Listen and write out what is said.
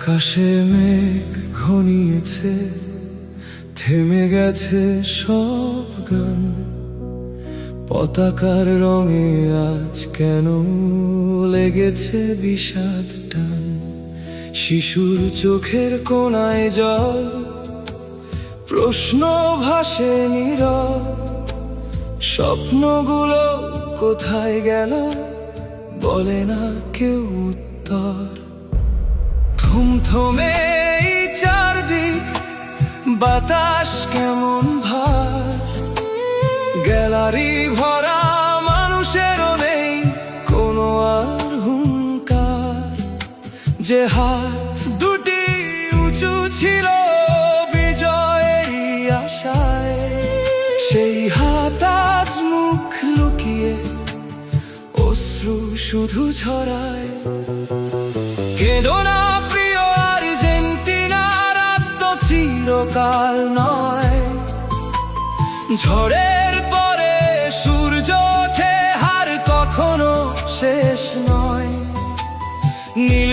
আকাশে মেঘ ঘনিয়েছে, থেমে গেছে সব গান। পতাকার রঙে আজ কেন লেগেছে বিষাদ টান। শিশুর চোখের কোণায় জল, প্রশ্ন ভাসে নীরব। স্বপ্নগুলো কোথায় গেল, বলে না কেউ উত্তর। থমথমে এই চারদিক, বাতাস কেমন ভার। গ্যালারি ভরা মানুষেরও নেই কোনো আর হুঙ্কার। যে হাত দুটি উঁচু ছিল বিজয়েরই আশায়, সেই হাত আজ মুখ লুকিয়ে অশ্রু শুধু ঝরায়। কেঁদো না প্রিয় আর্জেন্টিনা, রাত তো চিরকাল নয়। ঝড়ের পরে সূর্য ওঠে, হার কখনো শেষ নয়। নীল